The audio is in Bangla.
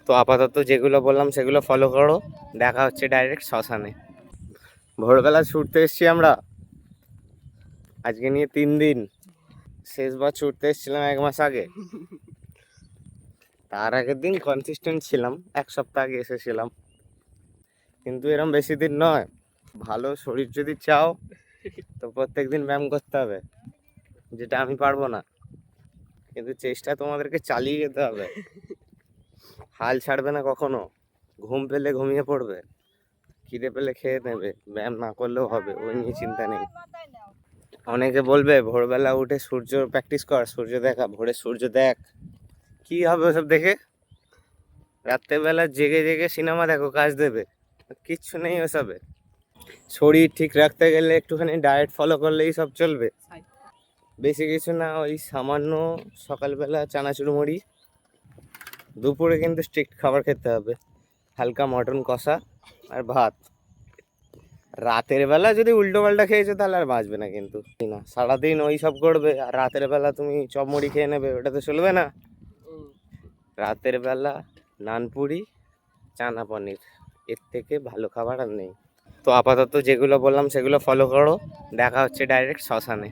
তো আপাতত যেগুলো বললাম সেগুলো ফলো করো, দেখা হচ্ছে ডাইরেক্ট শ্মশানে। ভোরবেলা ছুটতে এসছি আমরা, আজকে নিয়ে 3 দিন। শেষবার ছুটতে এসেছিলাম 1 মাস আগে, তার আগের দিন কনসিস্টেন্ট ছিলাম, 1 সপ্তাহ আগে এসেছিলাম। কিন্তু এরকম বেশি দিন নয়। ভালো শরীর যদি চাও তো প্রত্যেক দিন ব্যায়াম করতে হবে, যেটা আমি পারবো না, কিন্তু চেষ্টা তোমাদেরকে চালিয়ে যেতে হবে। হাল ছাড়বে না কখনো। ঘুম পেলে ঘুমিয়ে পড়বে, খিদে পেলে খেয়ে নেবে, ব্যায়াম না করলেও হবে, ওই নিয়ে চিন্তা নেই। অনেকে বলবে ভোরবেলা উঠে সূর্য প্র্যাকটিস কর, সূর্য দেখা, ভোরে সূর্য দেখ। কি হবে ওসব দেখে? রাত্রেবেলা জেগে জেগে সিনেমা দেখো, কাজ দেবে? কিচ্ছু নেই ওসবে। শরীর ঠিক রাখতে গেলে একটুখানি ডায়েট ফলো করলেই সব চলবে, বেশি কিছু না। ওই সামান্য সকালবেলা চানাচুর মুড়ি, দুপুরে কিন্তু স্ট্রিক্ট খাবার খেতে হবে, হালকা মটন কষা আর ভাত। রাতের বেলা যদি উল্টো পাল্টা খেয়েছো তাহলে আর বাঁচবে না, কিন্তু না সারাদিন ওই সব করবে আর রাতের বেলা তুমি চপ মুড়ি খেয়ে নেবে, ওটা তো চলবে না। রাতের বেলা নানপুরি, চানা পনির, এর থেকে ভালো খাবার আর নেই। তো আপাতত যেগুলো বললাম সেগুলো ফলো করো, দেখা হচ্ছে ডাইরেক্ট শ্মশানে।